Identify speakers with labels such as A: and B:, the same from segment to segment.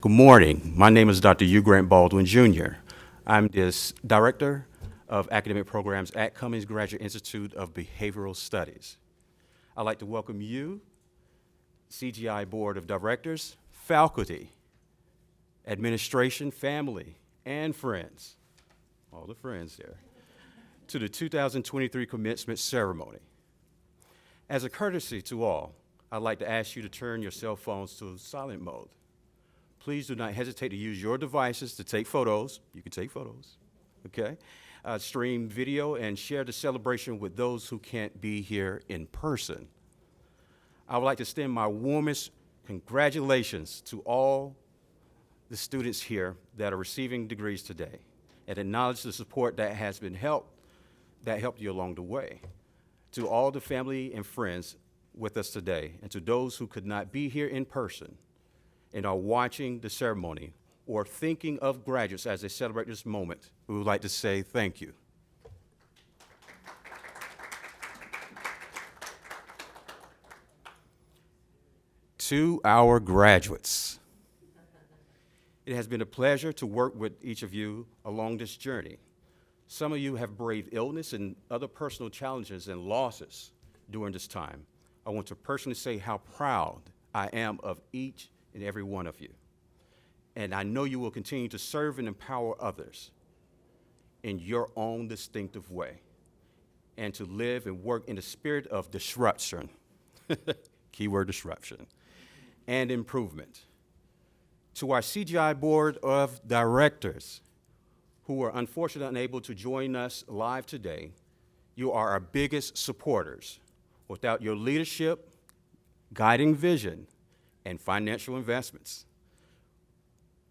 A: Good morning. My name is Dr. Hugh Grant Baldwin, Jr. I'm the Director of Academic Programs at Cummings Graduate Institute of Behavioral Studies. I'd like to welcome you, CGI Board of Directors, faculty, administration, family, and friends, all the friends there, to the 2023 commencement ceremony. As a courtesy to all, I'd like to ask you to turn your cell phones to silent mode. Please do not hesitate to use your devices to take photos. You can take photos, okay? Stream video and share the celebration with those who can't be here in person. I would like to extend my warmest congratulations to all the students here that are receiving degrees today and acknowledge the support that helped you along the way. To all the family and friends with us today, and to those who could not be here in person and are watching the ceremony or thinking of graduates as they celebrate this moment, we would like to say thank you. To our graduates, it has been a pleasure to work with each of you along this journey. Some of you have braved illness and other personal challenges and losses during this time. I want to personally say how proud I am of each and every one of you. And I know you will continue to serve and empower others in your own distinctive way and to live and work in the spirit of disruption, keyword disruption, and improvement. To our CGI Board of Directors, who are unfortunately unable to join us live today, you are our biggest supporters. Without your leadership, guiding vision, and financial investments,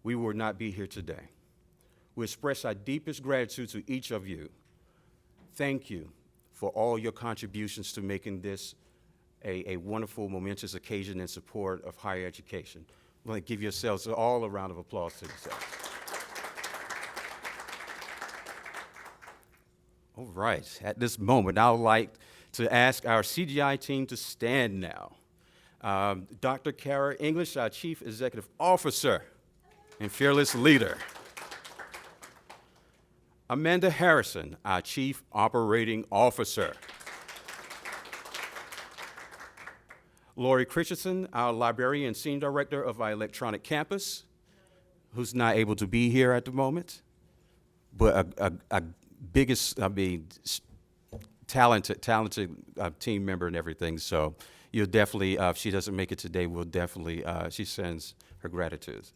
A: we would not be here today. We express our deepest gratitude to each of you. Thank you for all your contributions to making this a wonderful, momentous occasion in support of higher education. I'd like to give yourselves all a round of applause to yourselves. All right, at this moment, I would like to ask our CGI team to stand now. Dr. Kara English, our Chief Executive Officer and fearless leader. Amanda Harrison, our Chief Operating Officer. Lori Christensen, our Librarian and Senior Director of our Electronic Campus, who's not able to be here at the moment, but a talented team member and everything. So you'll definitely, if she doesn't make it today, we'll definitely, she sends her gratitude.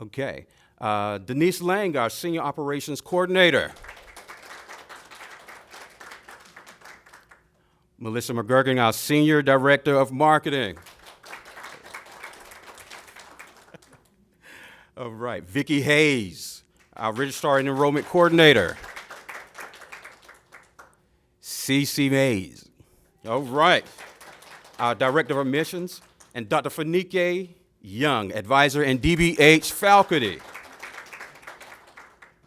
A: Okay, Denise Lang, our Senior Operations Coordinator. Melissa McGurgan, our Senior Director of Marketing. All right, Vicki Hayes, our Registrar and Enrollment Coordinator. CC Mays, all right. Our Director of Admissions, and Dr. Fink-Samnick Young, Advisor and DBH faculty.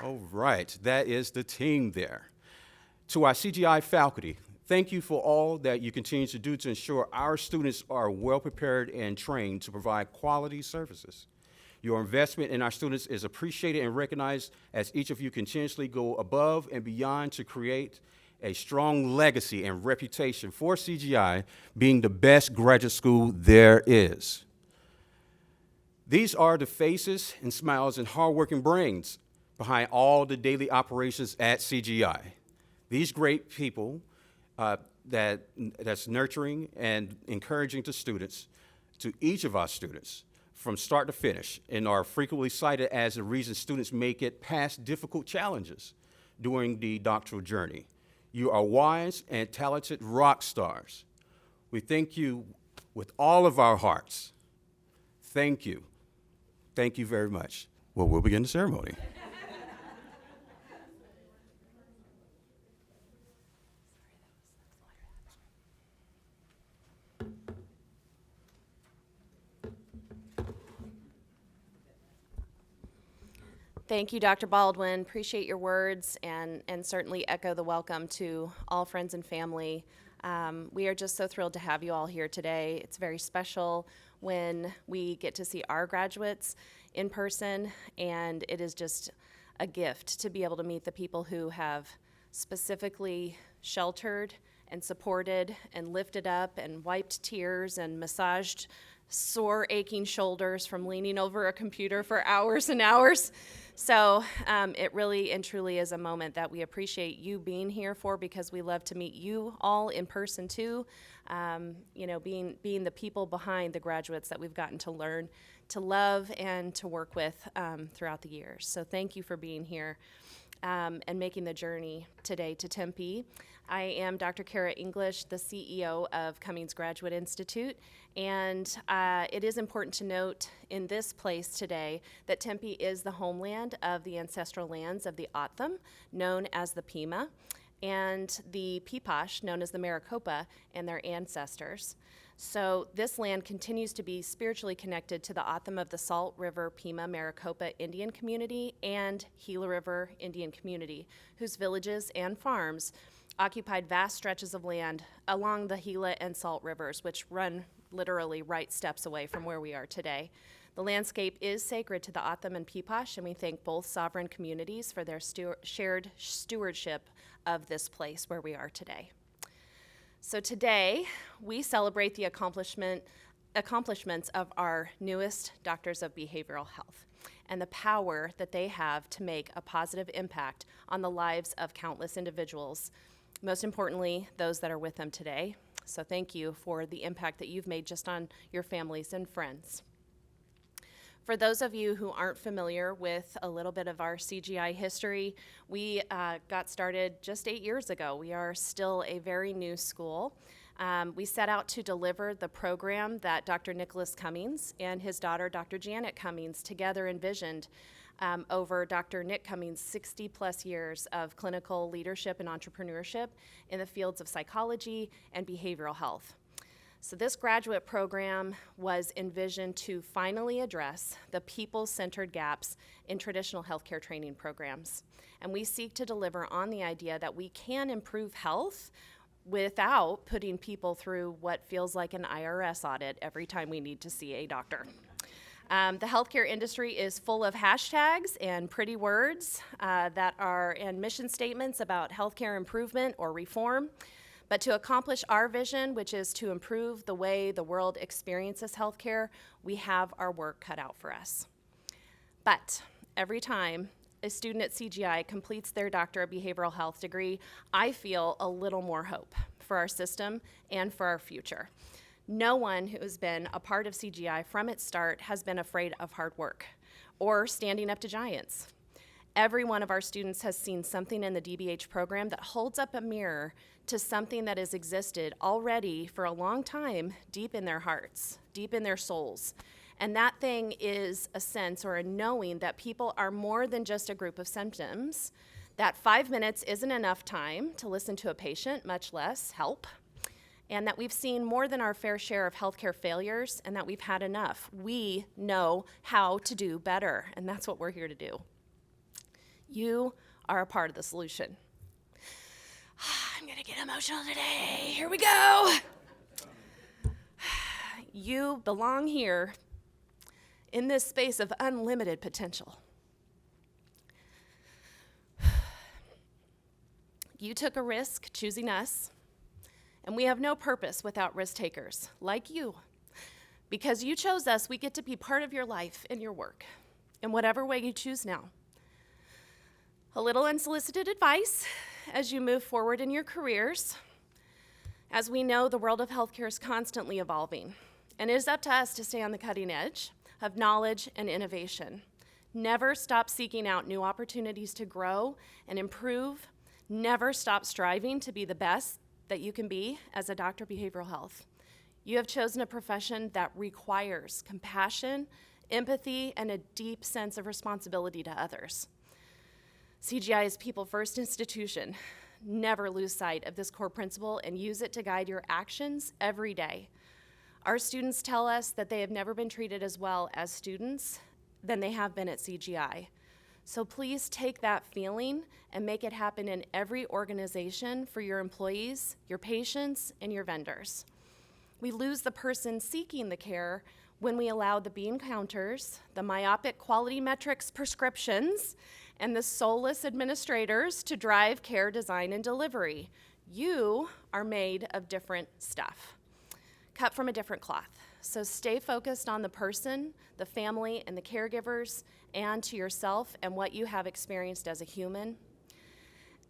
A: All right, that is the team there. To our CGI faculty, thank you for all that you continue to do to ensure our students are well prepared and trained to provide quality services. Your investment in our students is appreciated and recognized as each of you continuously go above and beyond to create a strong legacy and reputation for CGI being the best graduate school there is. These are the faces and smiles and hardworking brains behind all the daily operations at CGI. These great people that's nurturing and encouraging to students, to each of our students, from start to finish, and are frequently cited as the reason students make it past difficult challenges during the doctoral journey. You are wise and talented rock stars. We thank you with all of our hearts. Thank you. Thank you very much. Well, we'll begin the ceremony.
B: Thank you, Dr. Baldwin. Appreciate your words and certainly echo the welcome to all friends and family. We are just so thrilled to have you all here today. It's very special when we get to see our graduates in person, and it is just a gift to be able to meet the people who have specifically sheltered and supported and lifted up and wiped tears and massaged sore, aching shoulders from leaning over a computer for hours and hours. So it really and truly is a moment that we appreciate you being here for, because we love to meet you all in person too. Being the people behind the graduates that we've gotten to learn, to love, and to work with throughout the years. So thank you for being here and making the journey today to Tempe. I am Dr. Kara English, the CEO of Cummings Graduate Institute, and it is important to note in this place today that Tempe is the homeland of the ancestral lands of the O'odham, known as the Pima, and the Peepash, known as the Maricopa, and their ancestors. So this land continues to be spiritually connected to the O'odham of the Salt River Pima Maricopa Indian community and Gila River Indian community, whose villages and farms occupied vast stretches of land along the Gila and Salt rivers, which run literally right steps away from where we are today. The landscape is sacred to the O'odham and Peepash, and we thank both sovereign communities for their shared stewardship of this place where we are today. So today, we celebrate the accomplishments of our newest doctors of behavioral health and the power that they have to make a positive impact on the lives of countless individuals, most importantly, those that are with them today. So thank you for the impact that you've made just on your families and friends. For those of you who aren't familiar with a little bit of our CGI history, we got started just 8 years ago. We are still a very new school. We set out to deliver the program that Dr. Nicholas Cummings and his daughter, Dr. Janet Cummings, together envisioned over Dr. Nick Cummings' 60-plus years of clinical leadership and entrepreneurship in the fields of psychology and behavioral health. So this graduate program was envisioned to finally address the people-centered gaps in traditional healthcare training programs. And we seek to deliver on the idea that we can improve health without putting people through what feels like an IRS audit every time we need to see a doctor. The healthcare industry is full of hashtags and pretty words and mission statements about healthcare improvement or reform. But to accomplish our vision, which is to improve the way the world experiences healthcare, we have our work cut out for us. But every time a student at CGI completes their Doctor of Behavioral Health degree, I feel a little more hope for our system and for our future. No one who has been a part of CGI from its start has been afraid of hard work or standing up to giants. Every one of our students has seen something in the DBH program that holds up a mirror to something that has existed already for a long time deep in their hearts, deep in their souls. And that thing is a sense or a knowing that people are more than just a group of symptoms, that 5 minutes isn't enough time to listen to a patient, much less help, and that we've seen more than our fair share of healthcare failures, and that we've had enough. We know how to do better, and that's what we're here to do. You are a part of the solution. I'm gonna get emotional today. Here we go. You belong here in this space of unlimited potential. You took a risk choosing us, and we have no purpose without risk takers like you. Because you chose us, we get to be part of your life and your work in whatever way you choose now. A little unsolicited advice as you move forward in your careers. As we know, the world of healthcare is constantly evolving, and it is up to us to stay on the cutting edge of knowledge and innovation. Never stop seeking out new opportunities to grow and improve. Never stop striving to be the best that you can be as a doctor of behavioral health. You have chosen a profession that requires compassion, empathy, and a deep sense of responsibility to others. CGI is people-first institution. Never lose sight of this core principle and use it to guide your actions every day. Our students tell us that they have never been treated as well as students than they have been at CGI. So please take that feeling and make it happen in every organization for your employees, your patients, and your vendors. We lose the person seeking the care when we allowed the beam counters, the myopic quality metrics prescriptions, and the soulless administrators to drive care design and delivery. You are made of different stuff, cut from a different cloth. So stay focused on the person, the family, and the caregivers, and to yourself and what you have experienced as a human.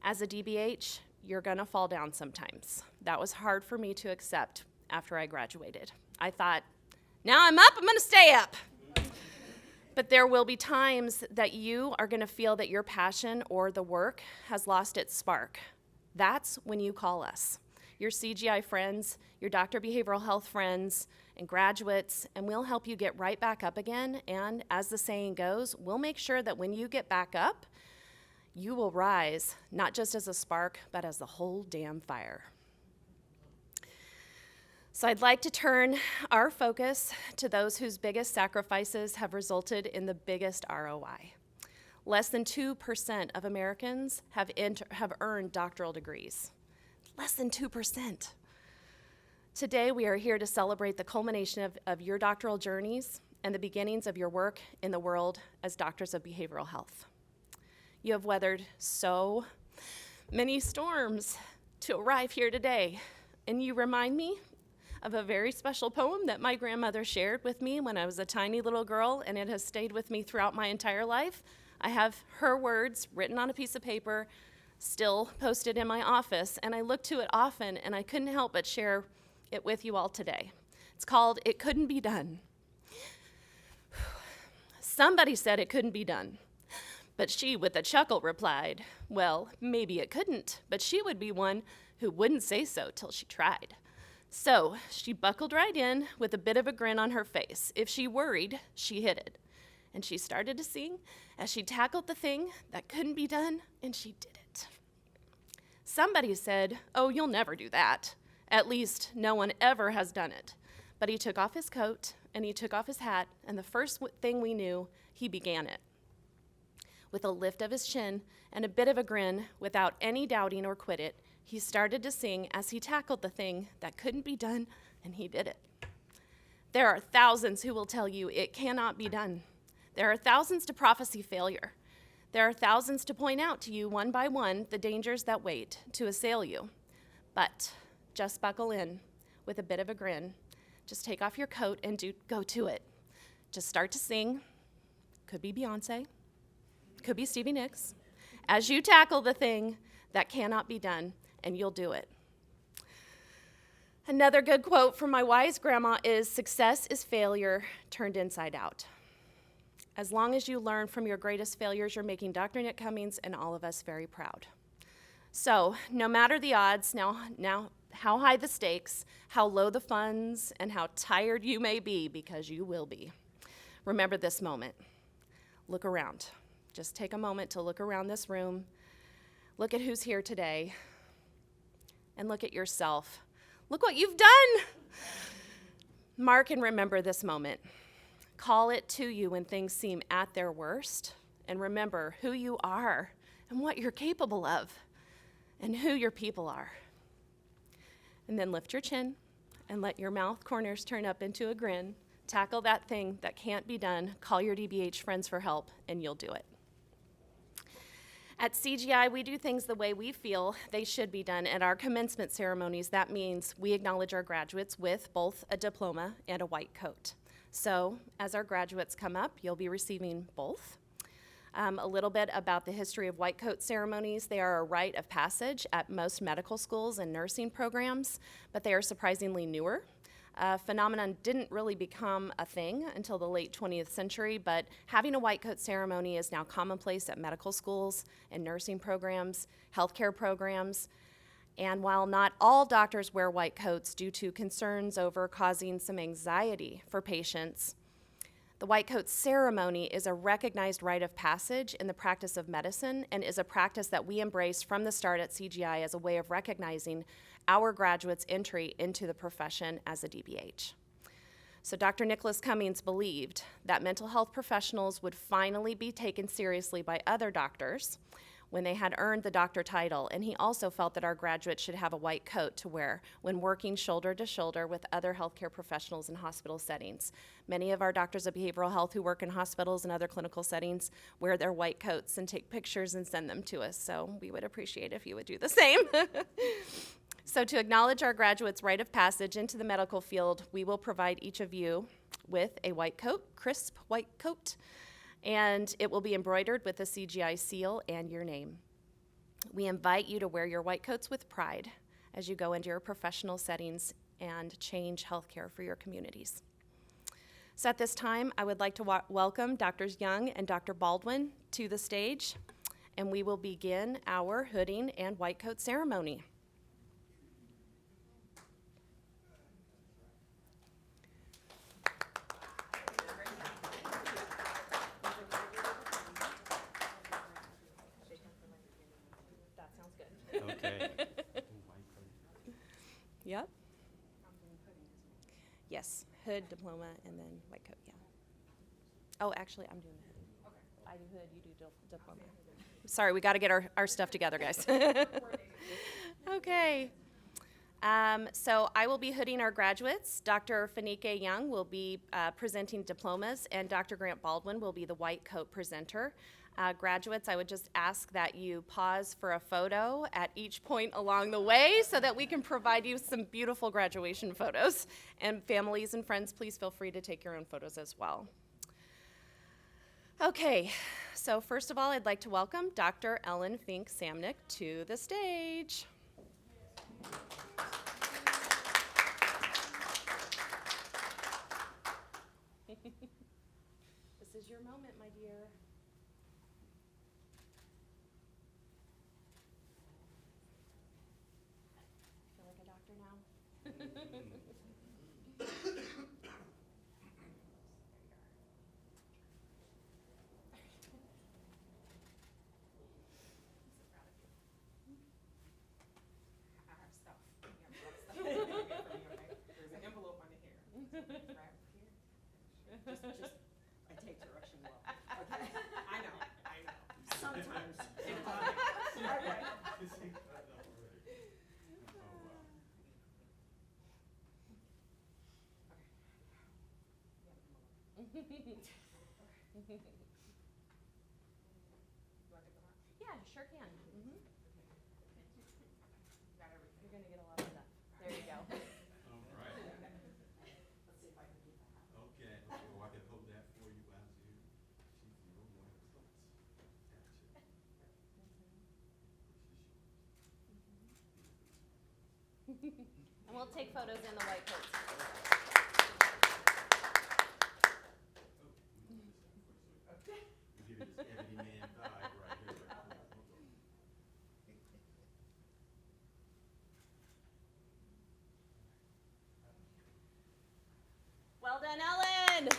B: As a DBH, you're gonna fall down sometimes. That was hard for me to accept after I graduated. I thought, now I'm up, I'm gonna stay up. But there will be times that you are gonna feel that your passion or the work has lost its spark. That's when you call us, your CGI friends, your doctor behavioral health friends, and graduates, and we'll help you get right back up again. And as the saying goes, we'll make sure that when you get back up, you will rise, not just as a spark, but as the whole damn fire. So I'd like to turn our focus to those whose biggest sacrifices have resulted in the biggest ROI. Less than 2% of Americans have earned doctoral degrees. Less than 2%. Today, we are here to celebrate the culmination of your doctoral journeys and the beginnings of your work in the world as doctors of behavioral health. You have weathered so many storms to arrive here today, and you remind me of a very special poem that my grandmother shared with me when I was a tiny little girl, and it has stayed with me throughout my entire life. I have her words written on a piece of paper, still posted in my office, and I look to it often, and I couldn't help but share it with you all today. It's called "It Couldn't Be Done." Somebody said it couldn't be done, but she with a chuckle replied, well, maybe it couldn't, but she would be one who wouldn't say so till she tried. So she buckled right in with a bit of a grin on her face. If she worried, she hid it. And she started to sing as she tackled the thing that couldn't be done, and she did it. Somebody said, oh, you'll never do that. At least no one ever has done it. But he took off his coat, and he took off his hat, and the first thing we knew, he began it. With a lift of his chin and a bit of a grin, without any doubting or quit it, he started to sing as he tackled the thing that couldn't be done, and he did it. There are thousands who will tell you it cannot be done. There are thousands to prophesy failure. There are thousands to point out to you one by one the dangers that wait to assail you. But just buckle in with a bit of a grin. Just take off your coat and go to it. Just start to sing. Could be Beyonce. Could be Stevie Nicks. As you tackle the thing that cannot be done, and you'll do it. Another good quote from my wise grandma is, success is failure turned inside out. As long as you learn from your greatest failures, you're making Dr. Nick Cummings and all of us very proud. So no matter the odds, now how high the stakes, how low the funds, and how tired you may be, because you will be, remember this moment. Look around. Just take a moment to look around this room. Look at who's here today. And look at yourself. Look what you've done. Mark and remember this moment. Call it to you when things seem at their worst. And remember who you are and what you're capable of and who your people are. And then lift your chin and let your mouth corners turn up into a grin. Tackle that thing that can't be done. Call your DBH friends for help, and you'll do it. At CGI, we do things the way we feel they should be done. At our commencement ceremonies, that means we acknowledge our graduates with both a diploma and a white coat. So as our graduates come up, you'll be receiving both. A little bit about the history of white coat ceremonies. They are a rite of passage at most medical schools and nursing programs, but they are surprisingly newer. Phenomenon didn't really become a thing until the late 20th century, but having a white coat ceremony is now commonplace at medical schools and nursing programs, healthcare programs. And while not all doctors wear white coats due to concerns over causing some anxiety for patients, the white coat ceremony is a recognized rite of passage in the practice of medicine and is a practice that we embrace from the start at CGI as a way of recognizing our graduates' entry into the profession as a DBH. So Dr. Nicholas Cummings believed that mental health professionals would finally be taken seriously by other doctors when they had earned the doctor title, and he also felt that our graduates should have a white coat to wear when working shoulder to shoulder with other healthcare professionals in hospital settings. Many of our doctors of behavioral health who work in hospitals and other clinical settings wear their white coats and take pictures and send them to us, so we would appreciate if you would do the same. So to acknowledge our graduates' rite of passage into the medical field, we will provide each of you with a white coat, crisp white coat, and it will be embroidered with a CGI seal and your name. We invite you to wear your white coats with pride as you go into your professional settings and change healthcare for your communities. So at this time, I would like to welcome Drs. Young and Dr. Baldwin to the stage, and we will begin our hooding and white coat ceremony.
A: Okay.
B: Yep. Yes, hood, diploma, and then white coat, yeah. Oh, actually, I'm doing the hood. Okay. I do hood, you do diploma. Sorry, we got to get our stuff together, guys. Okay. So I will be hooding our graduates. Dr. Fink-Samnick Young will be presenting diplomas, and Dr. Grant Baldwin will be the white coat presenter. Graduates, I would just ask that you pause for a photo at each point along the way so that we can provide you some beautiful graduation photos. And families and friends, please feel free to take your own photos as well. Okay, so first of all, I'd like to welcome Dr. Ellen Fink-Samnick to the stage. This is your moment, my dear. Feel like a doctor now?
C: There's an envelope under here. Just, I take direction well. Okay, I know. Sometimes.
B: Yeah, sure can.
C: Got everything.
B: You're gonna get a lot of stuff. There you go.
A: All right.
C: Let's see if I can keep that out.
A: Okay. So I can hold that for you as you choose your white coats. Gotcha.
B: And we'll take photos in the white coats.
A: We'll give it this Ebony man vibe right here.
B: Well done, Ellen.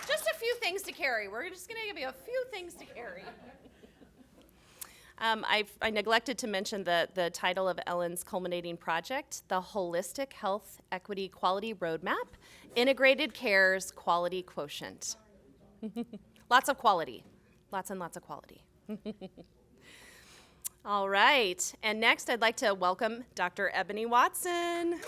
B: Just a few things to carry. We're just going to give you a few things to carry. I neglected to mention the title of Ellen's culminating project, the Holistic Health Equity Quality Roadmap, Integrated Care's Quality Quotient. Lots of quality. Lots and lots of quality. All right, and next I'd like to welcome Dr. Ebony Watson.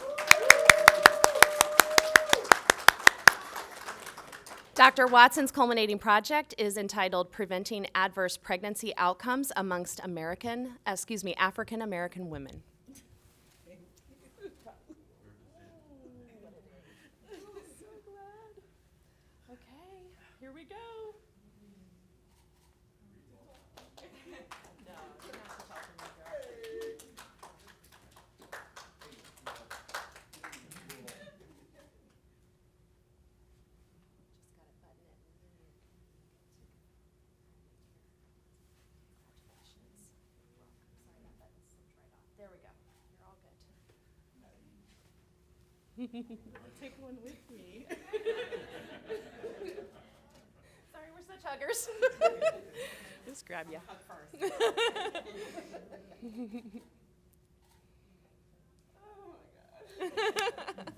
B: Dr. Watson's culminating project is entitled Preventing Adverse Pregnancy Outcomes Amongst African American Women. So glad. Okay, here we go. There we go. You're all good.
C: I'll take one with me.
B: Sorry, we're such huggers. Just grab you.
C: Hug first. Oh my God.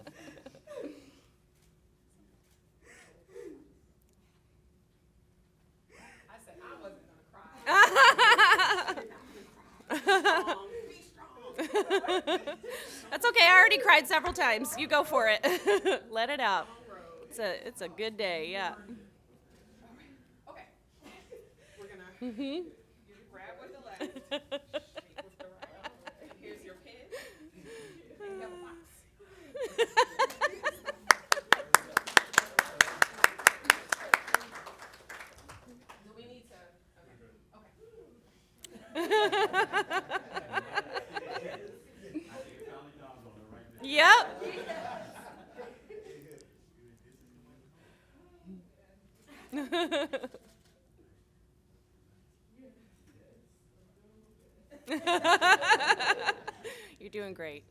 B: already cried several times. You go for it. Let it out. It's a good day, yeah.
C: Okay. We're gonna, you grab with the left, shake with the right. Here's your pen. And you have a box. Do we need to,
B: Yep. You're doing great.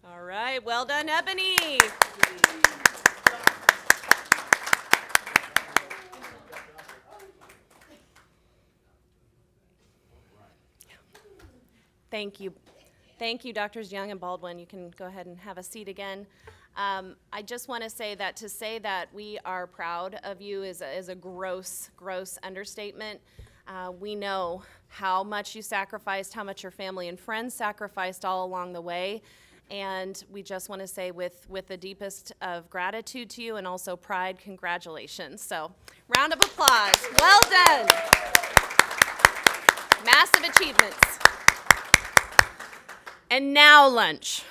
B: All right, well done, Ebony. Thank you. Thank you, Drs. Young and Baldwin. You can go ahead and have a seat again. I just want to say that we are proud of you is a gross understatement. We know how much you sacrificed, how much your family and friends sacrificed all along the way. And we just want to say with the deepest of gratitude to you and also pride, congratulations. So, round of applause. Well done. Massive achievements. And now lunch.